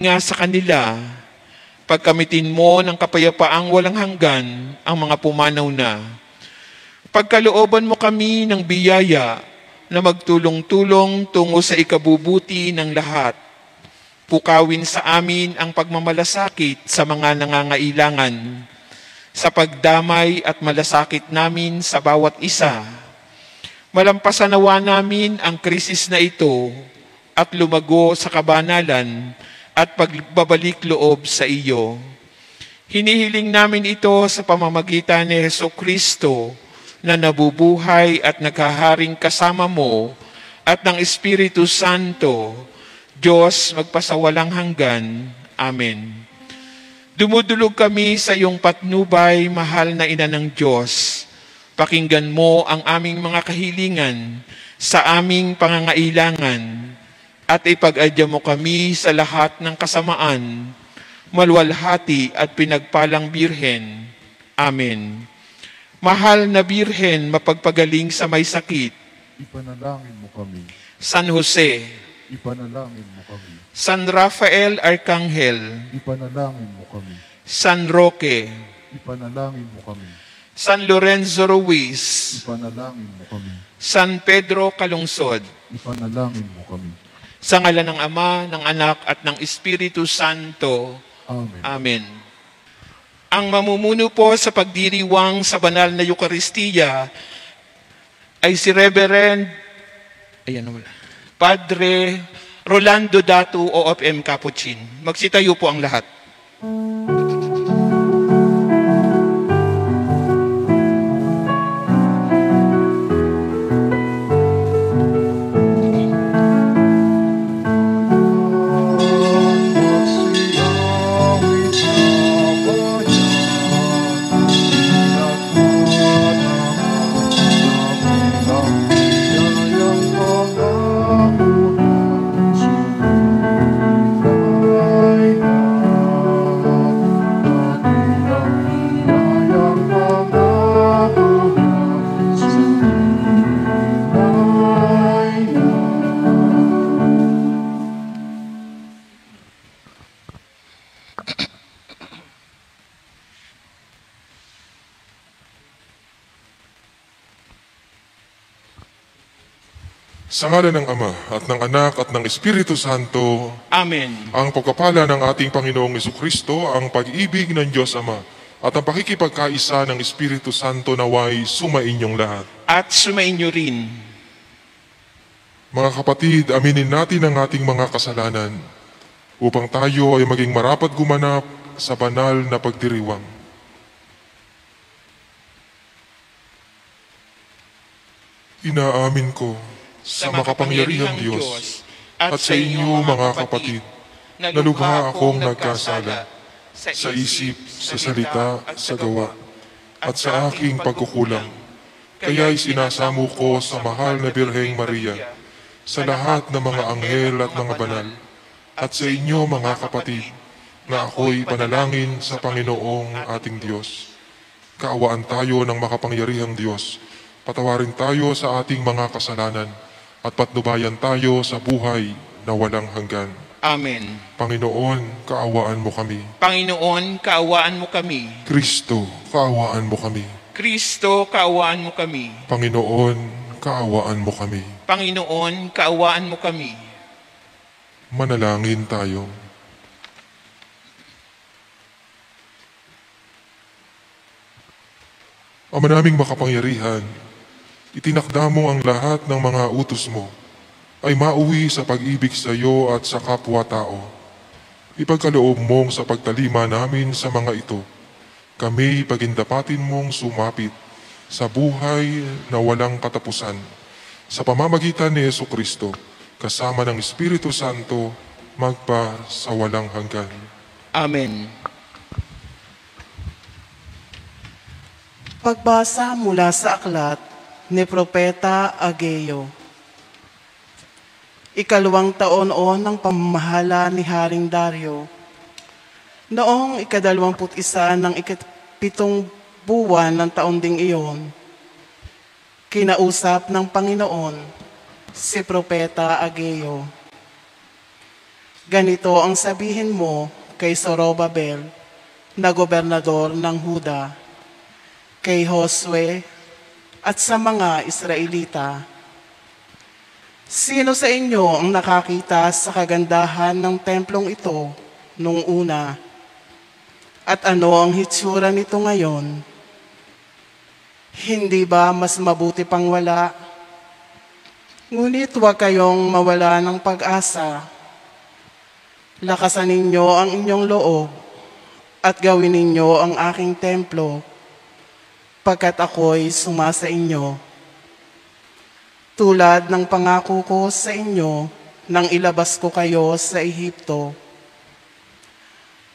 nga sa kanila, pagkamitin mo ng kapayapaang walang hanggan ang mga pumanaw na. Pagkalooban mo kami ng biyaya na magtulong-tulong tungo sa ikabubuti ng lahat. Pukawin sa amin ang pagmamalasakit sa mga nangangailangan, sa pagdamay at malasakit namin sa bawat isa. Malampasan nawa namin ang krisis na ito at lumago sa kabanalan at pagbabalik loob sa iyo. Hinihiling namin ito sa pamamagitan ni Jesucristo na nabubuhay at naghaharing kasama mo at ng Espiritu Santo, Diyos magpasawalang hanggan. Amen. Dumudulog kami sa iyong patnubay, mahal na Ina ng Diyos. Pakinggan mo ang aming mga kahilingan sa aming pangangailangan at ipag-adya mo kami sa lahat ng kasamaan, malwalhati at pinagpalang Birhen. Amen. Mahal na Birhen, mapagpagaling sa may sakit, ipanalangin mo kami. San Jose, Ipanalangin mo kami. San Rafael Arcangel, Ipanalangin mo kami. San Roque, Ipanalangin mo kami. San Lorenzo Ruiz, Ipanalangin mo kami. San Pedro Calungsod, Ipanalangin mo kami. sa ngalan ng Ama, ng Anak, at ng Espiritu Santo. Amen. Amen. Ang mamumuno po sa pagdiriwang sa banal na Eucharistia ay si Reverend Padre Rolando Datu OFM Capuchin. Magsitayo po ang lahat. Sa ngalan ng Ama at ng Anak at ng Espiritu Santo, Amen. ang pagpapala ng ating Panginoong Jesucristo, ang pag-ibig ng Diyos Ama, at ang pakikipagkaisa ng Espiritu Santo naway sumainyong lahat. At sumainyo rin. Mga kapatid, aminin natin ang ating mga kasalanan upang tayo ay maging marapat gumanap sa banal na pagdiriwang. Inaamin ko sa makapangyarihang Diyos at sa inyo mga kapatid, na lubha akong nagkasala sa isip, sa salita, sa gawa, at sa aking pagkukulang. Kaya'y sinasamo ko sa mahal na Birheng Maria, sa lahat ng mga anghel at mga banal, at sa inyo mga kapatid, na ako'y panalangin sa Panginoong ating Diyos. Kaawaan tayo ng makapangyarihang Diyos, patawarin tayo sa ating mga kasalanan, at patnubayan tayo sa buhay na walang hanggan. Amen. Panginoon, kaawaan mo kami. Panginoon, kaawaan mo kami. Kristo, kaawaan mo kami. Kristo, kaawaan mo kami. Panginoon, kaawaan mo kami. Panginoon, kaawaan mo kami. Manalangin tayo. Ama naming makapangyarihan, itinakda mo ang lahat ng mga utos mo ay mauwi sa pag-ibig sa iyo at sa kapwa-tao. Ipagkaloob mong sa pagtalima namin sa mga ito, kami pagindapatin mong sumapit sa buhay na walang katapusan sa pamamagitan ni Jesucristo kasama ng Espiritu Santo magpa sa walang hanggan. Amen. Pagbasa mula sa aklat ni Propeta Ageo. Ikalawang taon-on ng pamamahala ni Haring Dario. Noong 21 ng 7 buwan ng taon ding iyon, kinausap ng Panginoon si Propeta Ageo. Ganito ang sabihin mo kay Zorobabel na gobernador ng Huda, kay Josue at sa mga Israelita. Sino sa inyo ang nakakita sa kagandahan ng templong ito nung una? At ano ang hitsura nito ngayon? Hindi ba mas mabuti pang wala? Ngunit huwag kayong mawala ng pag-asa. Lakasan ninyo ang inyong loob at gawin ninyo ang aking templo, pagkat ako'y sumasa inyo. Tulad ng pangako ko sa inyo nang ilabas ko kayo sa Ehipto.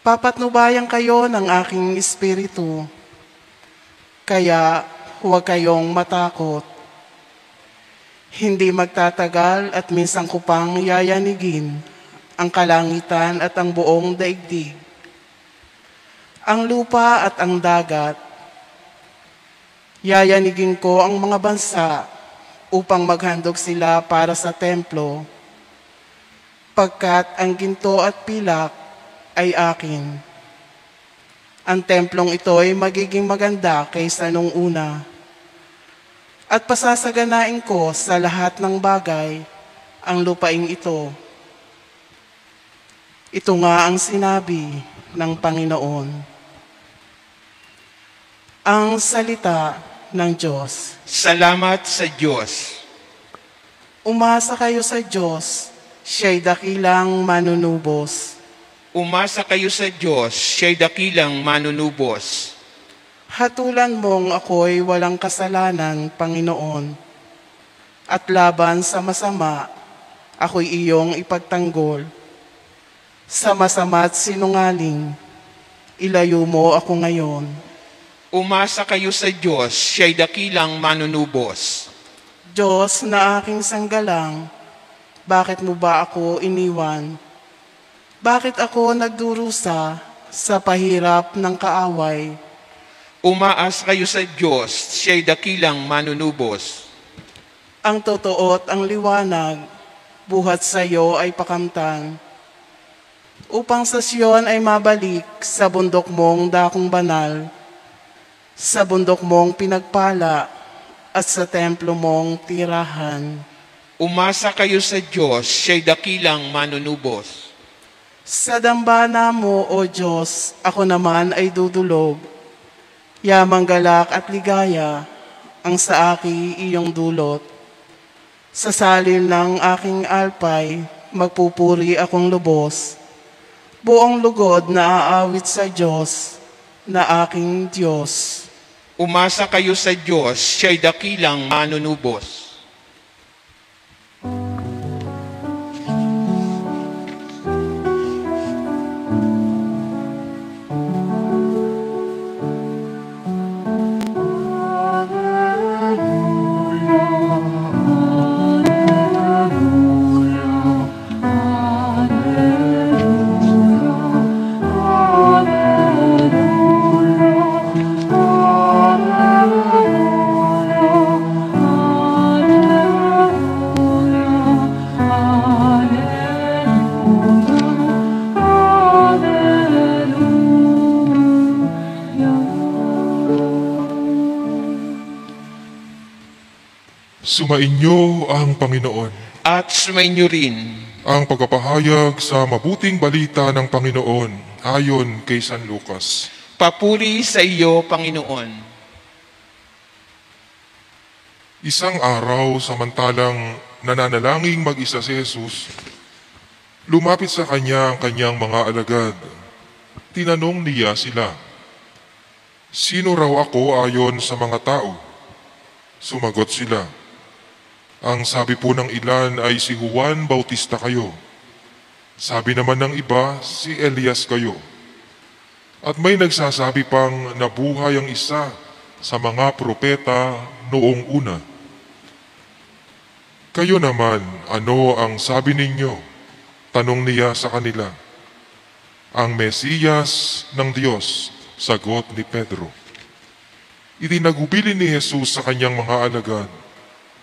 Papatnubayan kayo ng aking espiritu, kaya huwag kayong matakot. Hindi magtatagal at minsan ko pang yayanigin ang kalangitan at ang buong daigdig, ang lupa at ang dagat. Yayanigin ko ang mga bansa upang maghandog sila para sa templo, pagkat ang ginto at pilak ay akin. Ang templong ito ay magiging maganda kaysa nung una, at pasasaganain ko sa lahat ng bagay ang lupaing ito. Ito nga ang sinabi ng Panginoon. Ang salita ng Diyos. Salamat sa Diyos. Umasa kayo sa Diyos, siya'y dakilang manunubos. Umasa kayo sa Diyos, siya'y dakilang manunubos. Hatulan mong ako'y walang kasalanan, Panginoon, at laban sa masama, ako'y iyong ipagtanggol. Sa masama at sinungaling, ilayo mo ako ngayon. Umasa kayo sa Diyos, siya'y dakilang manunubos. Diyos na aking sanggalang, bakit mo ba ako iniwan? Bakit ako nagdurusa sa pahirap ng kaaway? Umaas kayo sa Diyos, siya'y dakilang manunubos. Ang totoo at ang liwanag, buhat sa iyo ay pakamtan. Upang sa Siyon ay mabalik sa bundok mong dakong banal, sa bundok mong pinagpala at sa templo mong tirahan. Umasa kayo sa Diyos, siya'y dakilang manunubos. Sa dambana mo, O Diyos, ako naman ay dudulog. Yamang galak at ligaya ang sa aki iyong dulot. Sa salil ng aking alpay, magpupuri akong lubos. Buong lugod na aawit sa Diyos, na aking Diyos. Umasa kayo sa Diyos, siya'y dakilang manunubos. Sumainyo ang Panginoon. At sumainyo rin. Ang pagpapahayag sa mabuting balita ng Panginoon ayon kay San Lucas. Papuri sa iyo, Panginoon. Isang araw samantalang nananalangin mag-isa si Jesus, lumapit sa kanya ang kanyang mga alagad. Tinanong niya sila, "Sino raw ako ayon sa mga tao?" Sumagot sila, "Ang sabi po ng ilan ay si Juan Bautista kayo. Sabi naman ng iba, si Elias kayo. At may nagsasabi pang nabuhay ang isa sa mga propeta noong una. Kayo naman, ano ang sabi ninyo?" Tanong niya sa kanila. "Ang Mesiyas ng Diyos," sagot ni Pedro. Itinagubili ni Jesus sa kanyang mga alagad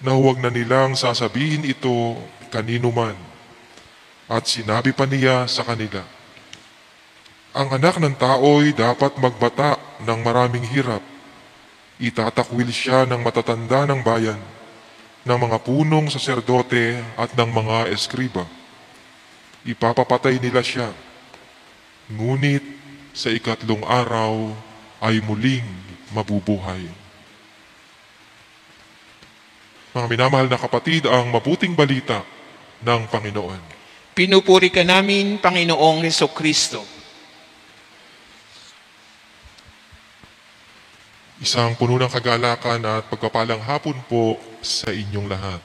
na huwag na nilang sasabihin ito kanino man. At sinabi pa niya sa kanila, ang anak ng tao'y dapat magbata ng maraming hirap. Itatakwil siya ng matatanda ng bayan, ng mga punong saserdote at ng mga eskriba. Ipapapatay nila siya. Ngunit sa ikatlong araw ay muling mabubuhay. Mga minamahal na kapatid, ang mabuting balita ng Panginoon. Pinupuri ka namin, Panginoong Hesukristo. Isang puno ng kagalakan at pagpapalang hapon po sa inyong lahat.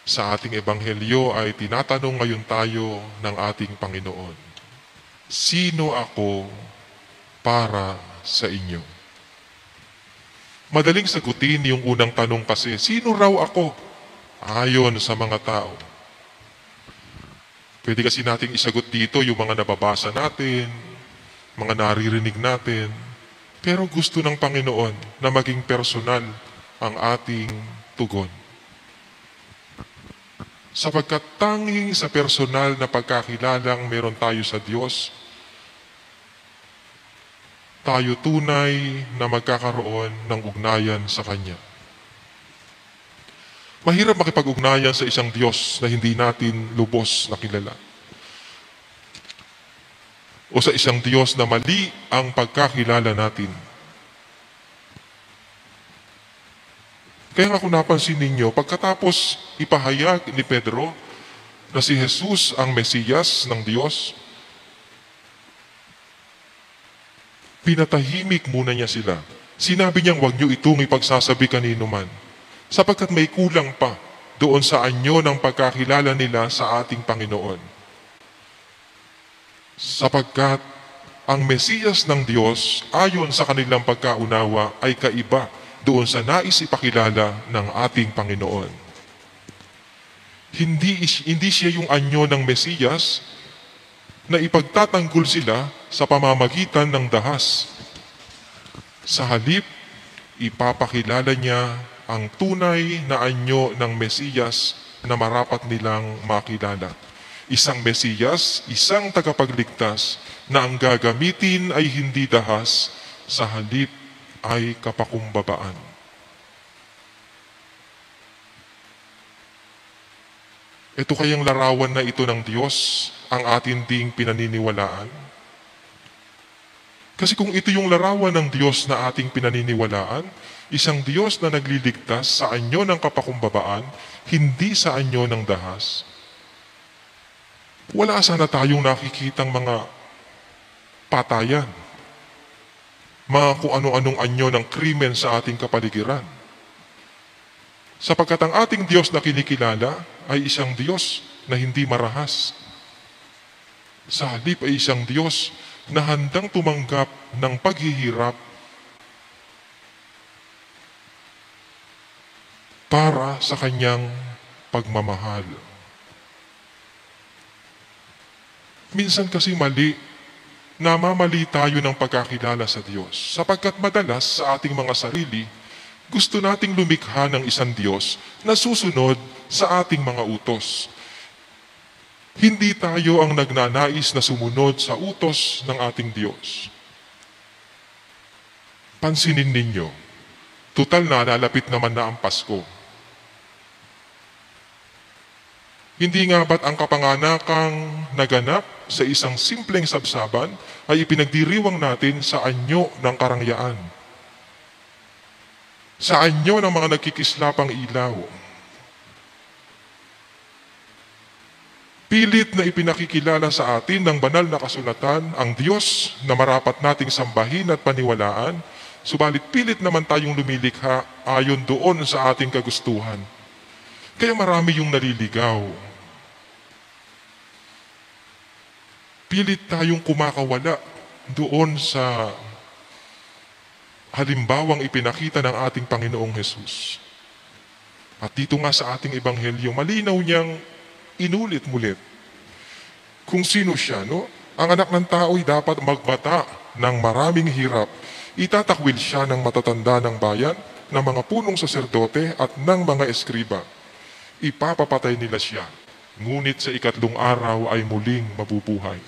Sa ating ebanghelyo ay tinatanong ngayon tayo ng ating Panginoon, sino ako para sa inyo? Madaling sagutin yung unang tanong kasi, sino raw ako ayon sa mga tao? Pwede kasi nating isagot dito yung mga nababasa natin, mga naririnig natin, pero gusto ng Panginoon na maging personal ang ating tugon. Sapagkat tanging sa personal na pagkakilalang meron tayo sa Diyos, tayo tunay na magkakaroon ng ugnayan sa Kanya. Mahirap makipag-ugnayan sa isang Diyos na hindi natin lubos na kilala. O sa isang Diyos na mali ang pagkakilala natin. Kaya nga kung napansin ninyo, pagkatapos ipahayag ni Pedro na si Jesus ang Mesiyas ng Diyos, pinatahimik muna niya sila. Sinabi niyang huwag niyo itong ipagsasabi kanino man, sapagkat may kulang pa doon sa anyo ng pagkakilala nila sa ating Panginoon. Sapagkat ang Mesiyas ng Diyos, ayon sa kanilang pagkaunawa, ay kaiba doon sa nais ipakilala ng ating Panginoon. Hindi siya yung anyo ng Mesiyas na ipagtatanggol sila sa pamamagitan ng dahas. Sa halip, ipapakilala niya ang tunay na anyo ng Mesiyas na marapat nilang makilala. Isang Mesiyas, isang tagapagligtas na ang gagamitin ay hindi dahas, sa halip ay kapakumbabaan. Ito kayang larawan na ito ng Diyos ang atin ding pinaniniwalaan? Kasi kung ito yung larawan ng Diyos na ating pinaniniwalaan, isang Diyos na nagliligtas sa anyo ng kapakumbabaan, hindi sa anyo ng dahas, wala sana tayong nakikitang mga patayan, mga kung ano-anong anyo ng krimen sa ating kapaligiran. Sapagkat ang ating Diyos na kinikilala ay isang Diyos na hindi marahas. Sa halip ay isang Diyos na handang tumanggap ng paghihirap para sa kanyang pagmamahal. Minsan kasi namamali tayo ng pagkakilala sa Diyos. Sapagkat madalas sa ating mga sarili, gusto nating lumikha ng isang Diyos na susunod sa ating mga utos. Hindi tayo ang nagnanais na sumunod sa utos ng ating Diyos. Pansinin ninyo, tutal na lalapit naman na ang Pasko. Hindi nga ba't ang kapanganakang naganap sa isang simpleng sabsaban ay ipinagdiriwang natin sa anyo ng karangyaan? Sa anyo ng mga nagkikislapang ilaw. Pilit na ipinakikilala sa atin ng banal na kasulatan ang Diyos na marapat nating sambahin at paniwalaan, subalit pilit naman tayong lumilikha ayon doon sa ating kagustuhan. Kaya marami yung naliligaw. Pilit tayong kumakawala doon sa halimbawang ipinakita ng ating Panginoong Hesus. At dito nga sa ating ebanghelyo, malinaw niyang inulit-mulit kung sino siya, no? Ang anak ng tao ay dapat magbata ng maraming hirap. Itatakwil siya ng matatanda ng bayan, ng mga punong saserdote at ng mga eskriba. Ipapapatay nila siya. ngunit sa ikatlong araw ay muling mabubuhay.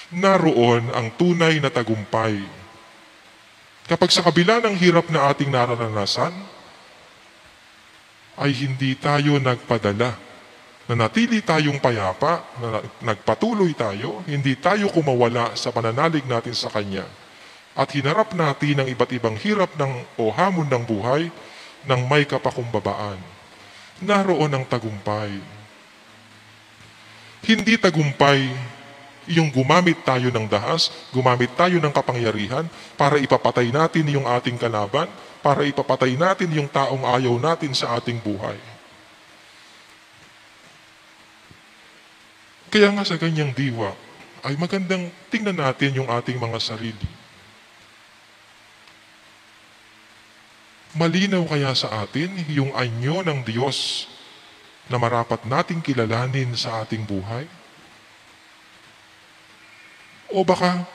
Naroon ang tunay na tagumpay. Kapag sa kabila ng hirap na ating nararanasan, ay hindi tayo nagpadala. Nanatili tayong payapa, nagpatuloy tayo, hindi tayo kumawala sa pananalig natin sa Kanya. At hinarap natin ang iba't ibang hirap o hamon ng buhay ng may kapakumbabaan. Naroon ang tagumpay. Hindi tagumpay yung gumamit tayo ng dahas, gumamit tayo ng kapangyarihan para ipapatay natin yung ating kalaban, para ipapatay natin yung taong ayaw natin sa ating buhay. Kaya nga sa ganyang diwa, ay magandang tingnan natin yung ating mga sarili. Malinaw kaya sa atin yung anyo ng Diyos na marapat nating kilalanin sa ating buhay? O baka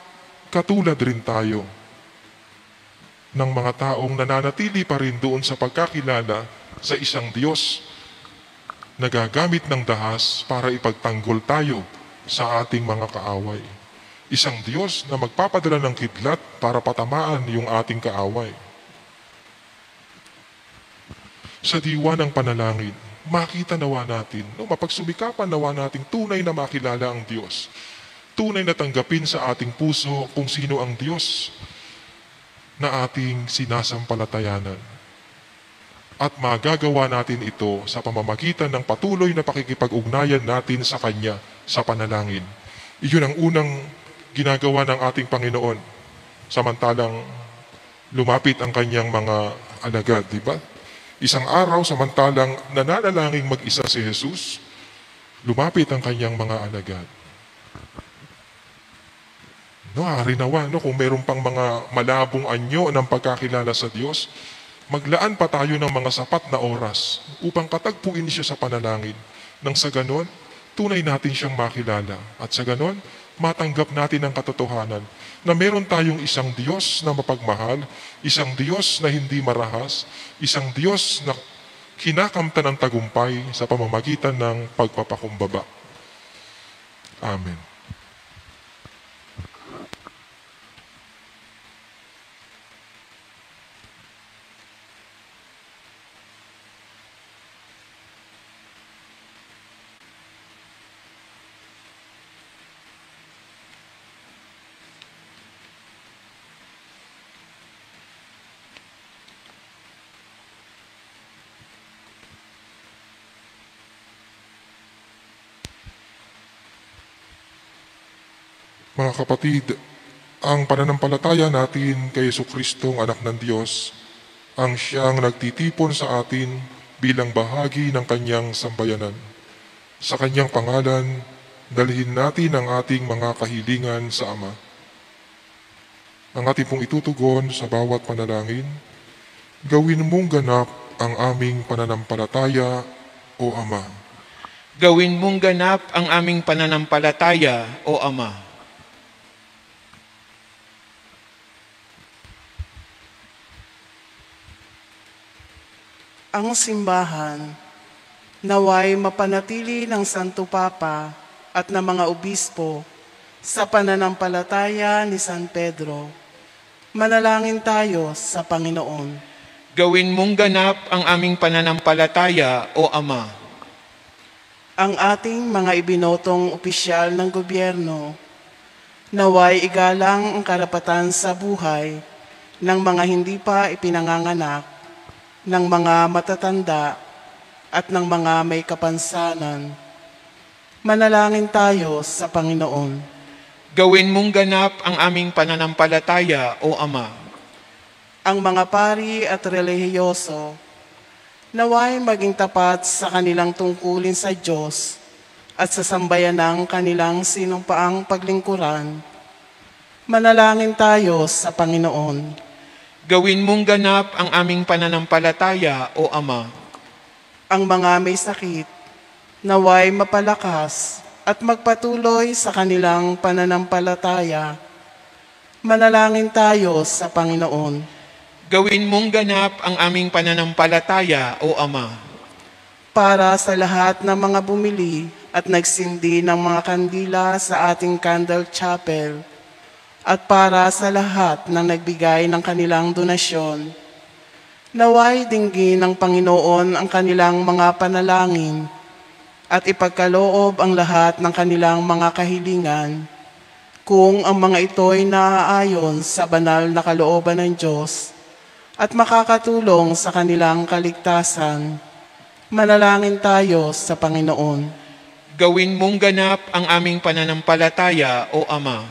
katulad rin tayo ng mga taong nananatili pa rin doon sa pagkakilala sa isang Diyos na gagamit ng dahas para ipagtanggol tayo sa ating mga kaaway. Isang Diyos na magpapadala ng kidlat para patamaan yung ating kaaway. Sa diwa ng panalangin, makita nawa natin, mapagsumikapan nawa natin tunay na makilala ang Diyos. Tunay na tanggapin sa ating puso kung sino ang Diyos na ating sinasampalatayanan. At magagawa natin ito sa pamamagitan ng patuloy na pakikipag-ugnayan natin sa Kanya sa panalangin. Iyon ang unang ginagawa ng ating Panginoon samantalang lumapit ang Kanyang mga alagad, di ba? Isang araw samantalang nananalangin mag-isa si Jesus, lumapit ang Kanyang mga alagad. Ari nawa, kung meron pang mga malabong anyo ng pagkakilala sa Diyos, maglaan pa tayo ng mga sapat na oras upang katagpuin siya sa panalangin. Nang sa ganon, tunay natin siyang makilala. At sa ganon, matanggap natin ang katotohanan na meron tayong isang Diyos na mapagmahal, isang Diyos na hindi marahas, isang Diyos na kinakamta ng tagumpay sa pamamagitan ng pagpapakumbaba. Amen. Mga kapatid, ang pananampalataya natin kay Jesucristong anak ng Diyos, ang siyang nagtitipon sa atin bilang bahagi ng kanyang sambayanan. Sa kanyang pangalan, dalhin natin ang ating mga kahilingan sa Ama. Ang ating pong itutugon sa bawat panalangin, gawin mong ganap ang aming pananampalataya, O Ama. Gawin mong ganap ang aming pananampalataya, O Ama. Ang simbahan, naway mapanatili ng Santo Papa at ng mga obispo sa pananampalataya ni San Pedro. Manalangin tayo sa Panginoon. Gawin mong ganap ang aming pananampalataya, O Ama. Ang ating mga ibinotong opisyal ng gobyerno, naway igalang ang karapatan sa buhay ng mga hindi pa ipinanganganak, ng mga matatanda at ng mga may kapansanan. Manalangin tayo sa Panginoon. Gawin mong ganap ang aming pananampalataya, O Ama. Ang mga pari at relihiyoso, naway maging tapat sa kanilang tungkulin sa Diyos at sa sambayan ng kanilang sinumpaang paglingkuran. Manalangin tayo sa Panginoon. Gawin mong ganap ang aming pananampalataya, O Ama. Ang mga may sakit, naway mapalakas at magpatuloy sa kanilang pananampalataya. Manalangin tayo sa Panginoon. Gawin mong ganap ang aming pananampalataya, O Ama. para sa lahat ng mga bumili at nagsindi ng mga kandila sa ating candle chapel, at para sa lahat ng nagbigay ng kanilang donasyon. Naway dinggin ng Panginoon ang kanilang mga panalangin at ipagkaloob ang lahat ng kanilang mga kahilingan, kung ang mga ito'y naaayon sa banal na kalooban ng Diyos at makakatulong sa kanilang kaligtasan. Manalangin tayo sa Panginoon. Gawin mong ganap ang aming pananampalataya, O Ama.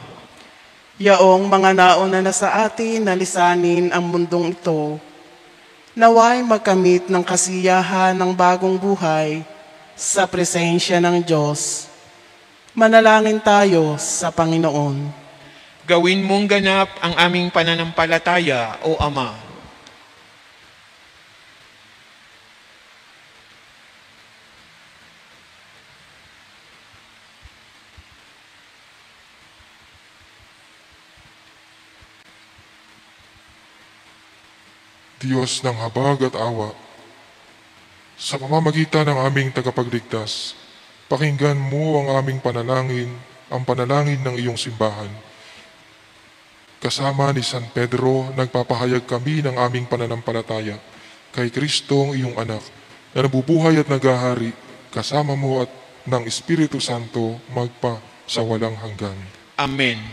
Yaong mga nauna na sa atin na lisanin ang mundong ito, naway magkamit ng kasiyahan ng bagong buhay sa presensya ng Diyos. Manalangin tayo sa Panginoon. Gawin mong ganap ang aming pananampalataya, O Ama. Diyos ng habag at awa, sa pamamagitan ng aming tagapagligtas, pakinggan mo ang aming panalangin, ang panalangin ng iyong simbahan. Kasama ni San Pedro, nagpapahayag kami ng aming pananampalataya kay Kristong iyong anak, na nabubuhay at naghahari, kasama mo at ng Espiritu Santo, magpa sa walang hanggan. Amen.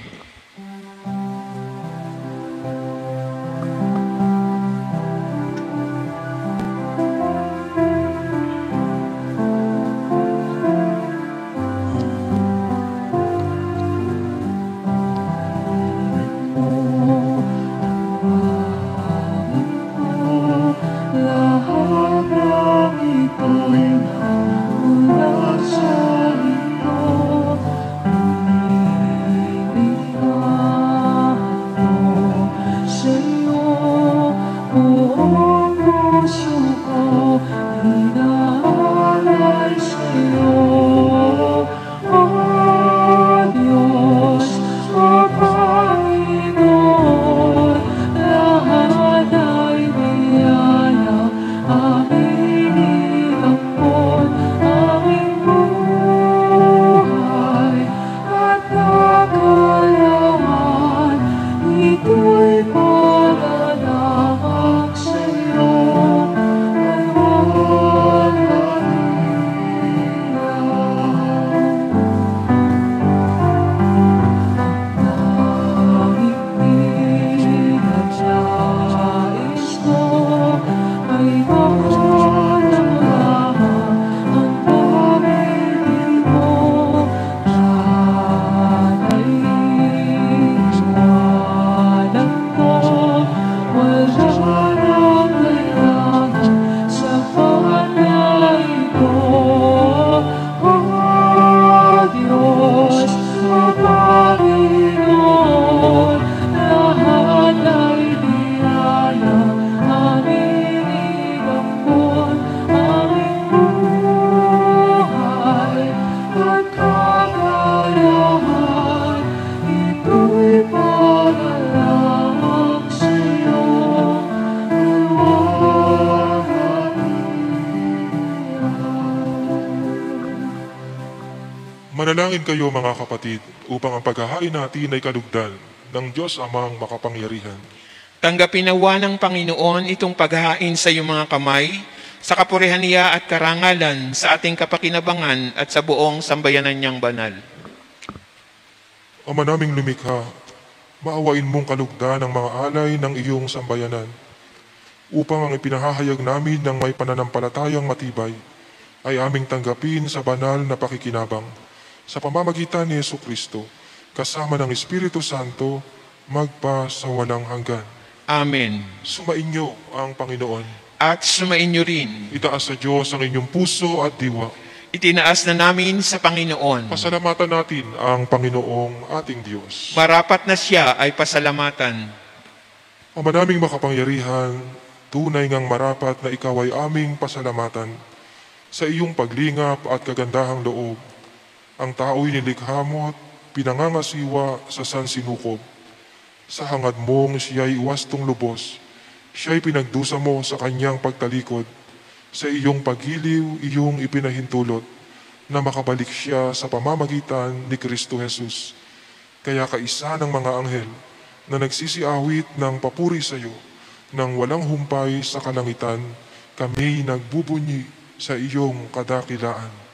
Manalangin kayo mga kapatid upang ang paghahain natin ay kalugdan ng Diyos Amang makapangyarihan. Tanggapin nawa ng Panginoon itong paghahain sa iyong mga kamay, sa kapurihan niya at karangalan, sa ating kapakinabangan at sa buong sambayanan niyang banal. Ama naming lumikha, maawain mong kalugdan ang mga alay ng iyong sambayanan, upang ang ipinahahayag namin ng may pananampalatayang matibay ay aming tanggapin sa banal na pakikinabang sa pamamagitan ni Jesucristo, kasama ng Espiritu Santo, magpa sa walang hanggan. Amen. Sumainyo ang Panginoon. At sumainyo rin. Itaas sa Diyos ang inyong puso at diwa. Itinaas na namin sa Panginoon. Pasalamatan natin ang Panginoong ating Diyos. Marapat na siya ay pasalamatan. Ama naming makapangyarihan, tunay ngang marapat na ikaw ay aming pasalamatan sa iyong paglingap at kagandahang loob. Ang tao'y nilikha mo at pinangangasiwa sa sansinukob. Sa hangad mong siya'y iwastong lubos, siya'y pinagdusa mo sa kanyang pagtalikod. Sa iyong pagiliw, iyong ipinahintulot na makabalik siya sa pamamagitan ni Kristo Jesus. Kaya kaisa ng mga anghel na nagsisiawit ng papuri sa iyo, nang walang humpay sa kalangitan, kami nagbubunyi sa iyong kadakilaan.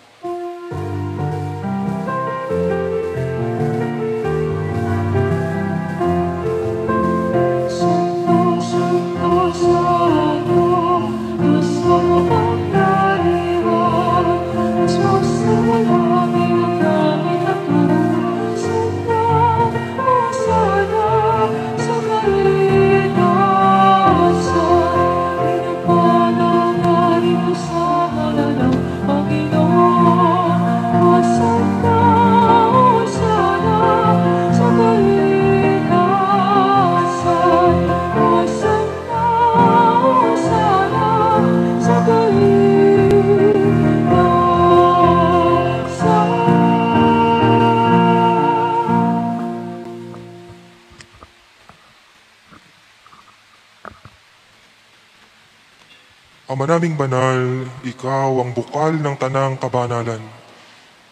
Ama naming banal, ikaw ang bukal ng tanang kabanalan.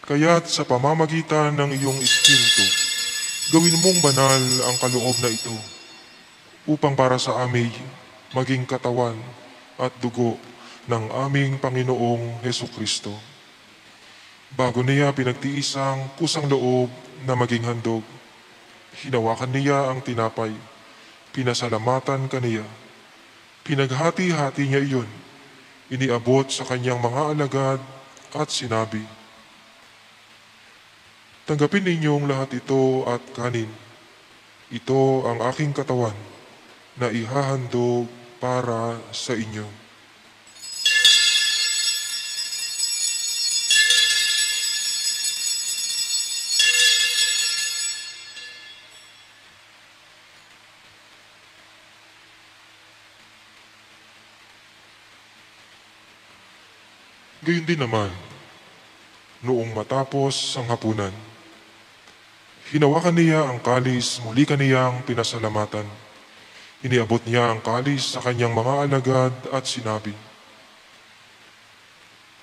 Kaya't sa pamamagitan ng iyong Espiritu, gawin mong banal ang kaloob na ito, upang para sa amin maging katawan at dugo ng aming Panginoong Hesukristo. Bago niya pinagtiis ang kusang loob na maging handog, hinawakan niya ang tinapay, pinasalamatan kaniya, pinaghati-hati niya iyon, iniabot sa kanyang mga alagad at sinabi, "Tanggapin ninyong lahat ito at kanin. Ito ang aking katawan na ihahandog para sa inyo." Gayon din naman, noong matapos ang hapunan, hinawakan niya ang kalis, muli kaniyang pinasalamatan. Iniabot niya ang kalis sa kanyang mga alagad at sinabi,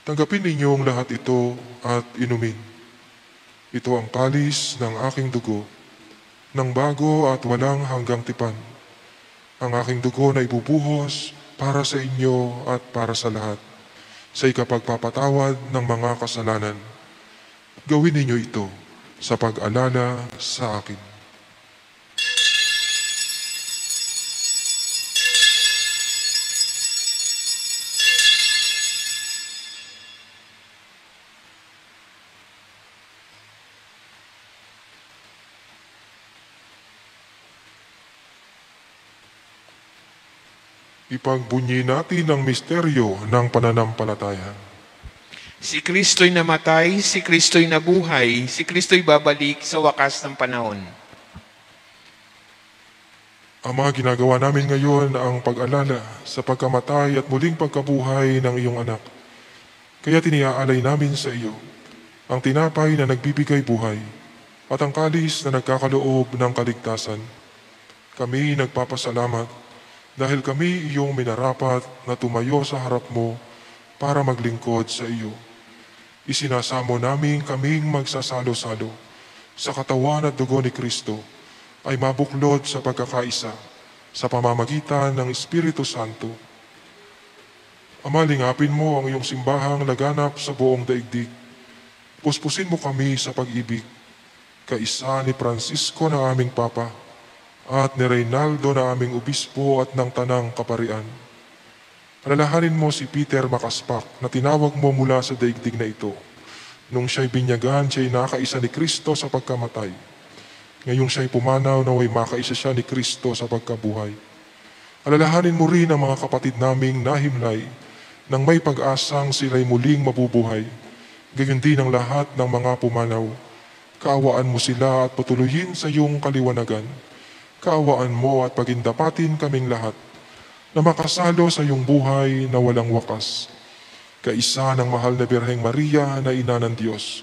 "Tanggapin ninyong lahat ito at inumin. Ito ang kalis ng aking dugo, ng bago at walang hanggang tipan. Ang aking dugo na ibubuhos para sa inyo at para sa lahat, sa ikapagpapatawad ng mga kasalanan. Gawin ninyo ito sa pag-alala sa akin." Ipagbunyi natin ang misteryo ng pananampalataya. Si Kristo'y namatay, si Kristo'y nabuhay, si Kristo'y babalik sa wakas ng panahon. Ama, ginagawa namin ngayon ang pag-alala sa pagkamatay at muling pagkabuhay ng iyong anak. Kaya tiniaalay namin sa iyo ang tinapay na nagbibigay buhay at ang kalis na nagkakaloob ng kaligtasan. Kami nagpapasalamat dahil kami iyong minarapat na tumayo sa harap mo para maglingkod sa iyo. Isinasamo namin kaming magsasalo-salo sa katawan at dugo ni Kristo ay mabuklod sa pagkakaisa sa pamamagitan ng Espiritu Santo. Ama, lingapin mo ang iyong simbahang laganap sa buong daigdig. Puspusin mo kami sa pag-ibig, kaisa ni Francisco na aming Papa, at ni Reynaldo na aming obispo at ng tanang kaparian. Alalahanin mo si Peter Makaspak na tinawag mo mula sa daigdig na ito. Nung siya'y binyagan, siya'y nakaisa ni Kristo sa pagkamatay. Ngayong siya'y pumanaw, naway makaisa siya ni Kristo sa pagkabuhay. Alalahanin mo rin ang mga kapatid naming nahimlay nang may pag-asang sila'y muling mabubuhay. Gayon din ang lahat ng mga pumanaw. Kaawaan mo sila at patuloyin sa iyong kaliwanagan. Kaawaan mo at pagindapatin kaming lahat na makasalo sa iyong buhay na walang wakas. Kaisa ng mahal na Birheng Maria na Ina ng Diyos,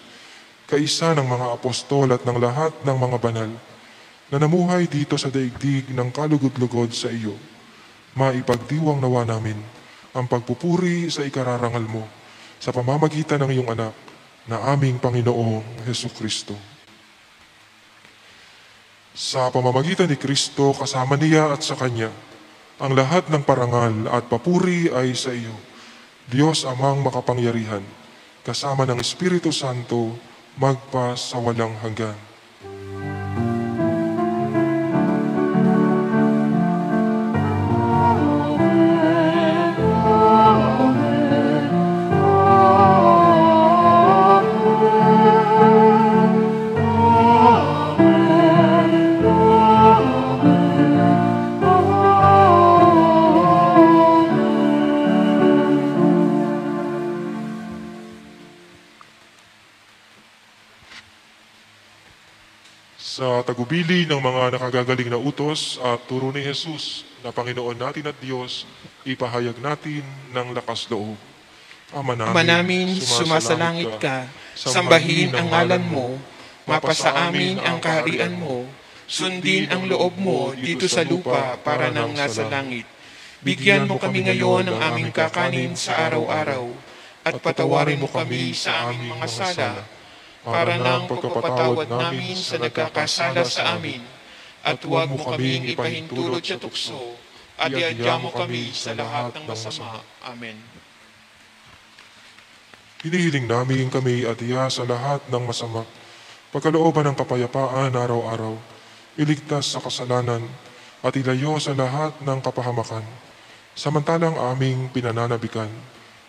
kaisa ng mga apostol at ng lahat ng mga banal na namuhay dito sa daigdig ng kalugod-lugod sa iyo, maipagdiwang nawa namin ang pagpupuri sa ikararangal mo sa pamamagitan ng iyong anak na aming Panginoong Hesukristo. Sa pamamagitan ni Kristo, kasama niya at sa Kanya, ang lahat ng parangal at papuri ay sa iyo, Diyos Amang makapangyarihan, kasama ng Espiritu Santo, magpa sa walang hanggan. Sa tagubili ng mga nakagagaling na utos at turo ni Jesus na Panginoon natin at Diyos, ipahayag natin ng lakas loob. Ama namin, sumasalangit ka, sambahin ang ngalan mo, mapasa amin ang kaharian mo, sundin ang loob mo dito sa lupa para nang nasa langit. Bigyan mo kami ngayon ng aming kakanin sa araw-araw, at patawarin mo kami sa aming mga sala, para ng pagpapatawad namin sa nagkakasala sa amin, at huwag mo kaming ipahintulot sa tukso, at iadya mo kami sa lahat ng masama. Amen. Hinihiling namin kami at iya sa lahat ng masama, pagkalooban ng kapayapaan araw-araw, iligtas sa kasalanan, at ilayo sa lahat ng kapahamakan, samantalang aming pinananabikan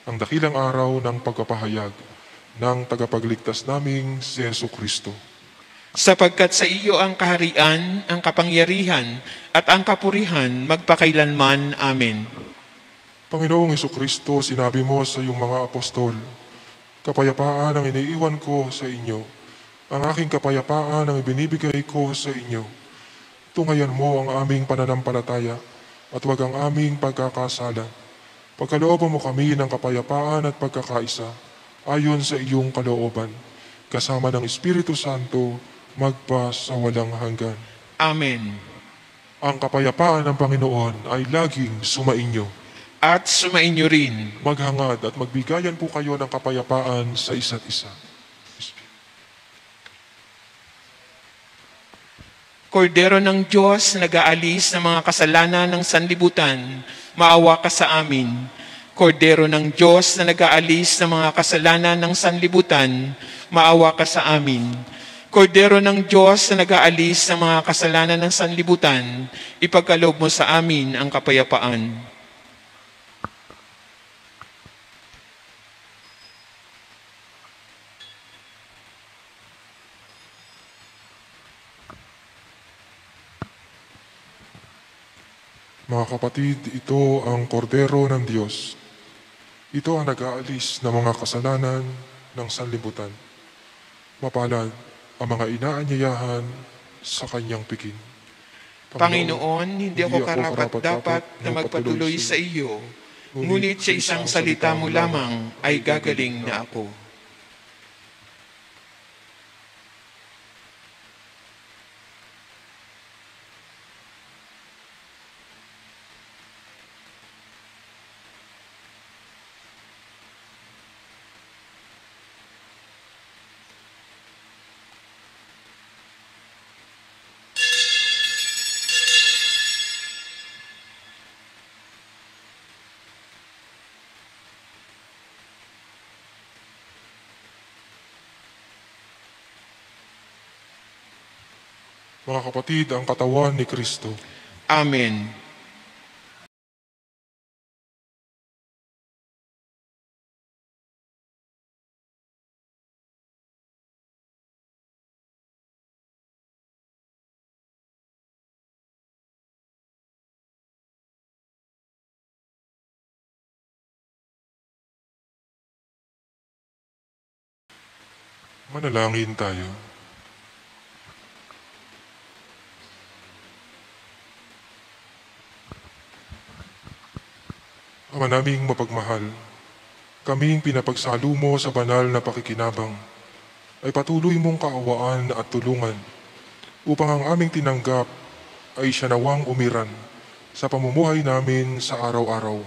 ang dakilang araw ng pagpapahayag ng tagapagligtas naming si Jesucristo. Sapagkat sa iyo ang kaharian, ang kapangyarihan, at ang kapurihan magpakailanman. Amen. Panginoong Jesucristo, sinabi mo sa iyong mga apostol, kapayapaan ang iniiwan ko sa inyo, ang aking kapayapaan ang ibinibigay ko sa inyo. Tungayan mo ang aming pananampalataya at huwag ang aming pagkakasala. Pagkalooban mo kami ng kapayapaan at pagkakaisa, ayon sa iyong kalooban, kasama ng Espiritu Santo, magpa sa walang hanggan. Amen. Ang kapayapaan ng Panginoon ay laging sumainyo. At sumainyo rin. Maghangad at magbigayan po kayo ng kapayapaan sa isa't isa. Kordero ng Diyos, nag-aalis ng mga kasalanan ng sanlibutan, maawa ka sa amin. Kordero ng Diyos na nag-aalis ng mga kasalanan ng sanlibutan, maawa ka sa amin. Kordero ng Diyos na nag-aalis ng mga kasalanan ng sanlibutan, ipagkaloob mo sa amin ang kapayapaan. Mga kapatid, ito ang kordero ng Diyos. Ito ang nag-aalis ng mga kasalanan ng sanlibutan. Mapalad ang mga inaanyayahan sa kanyang pikin. Panginoon, hindi ako karapat-dapat na magpatuloy sa iyo, ngunit sa isang salita mo lamang ay gagaling na ako. Mga kapatid, ang katawan ni Kristo. Amen. Manalangin tayo. Ama naming mapagmahal, kaming pinapagsalo mo sa banal na pakikinabang, ay patuloy mong kaawaan at tulungan upang ang aming tinanggap ay siya nawang umiran sa pamumuhay namin sa araw-araw,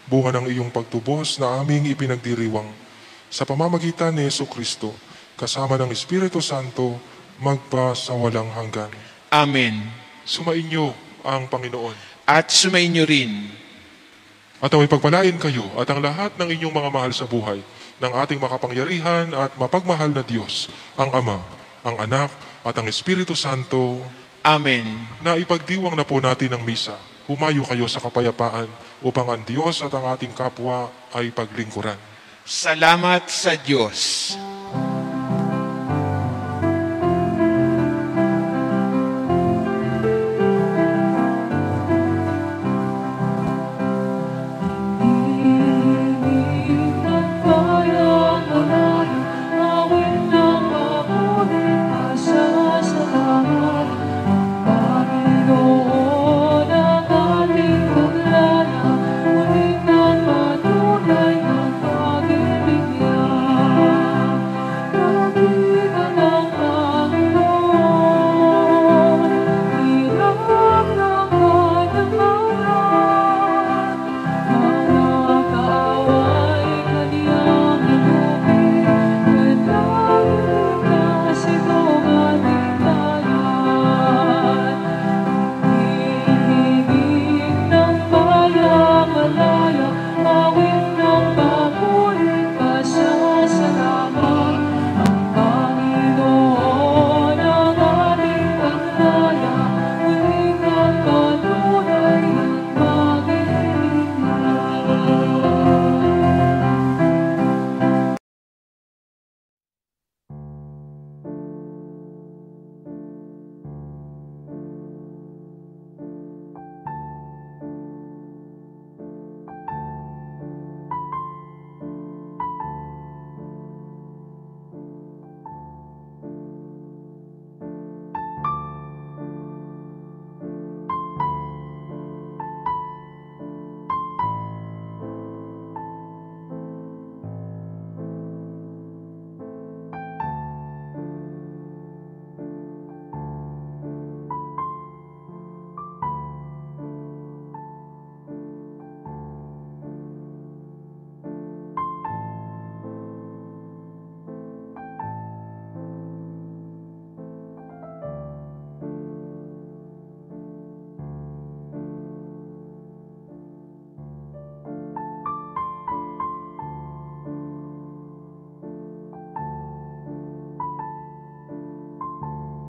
bunga ng iyong pagtubos na aming ipinagdiriwang sa pamamagitan ni Jesucristo, kasama ng Espiritu Santo, magpa sa walang hanggan. Amen. Sumainyo ang Panginoon. At sumainyo rin. At naway pagpalain kayo at ang lahat ng inyong mga mahal sa buhay ng ating makapangyarihan at mapagmahal na Diyos, ang Ama, ang Anak, at ang Espiritu Santo, Amen. na ipagdiwang na po natin ang misa. Humayo kayo sa kapayapaan upang ang Diyos at ang ating kapwa ay paglingkuran. Salamat sa Diyos.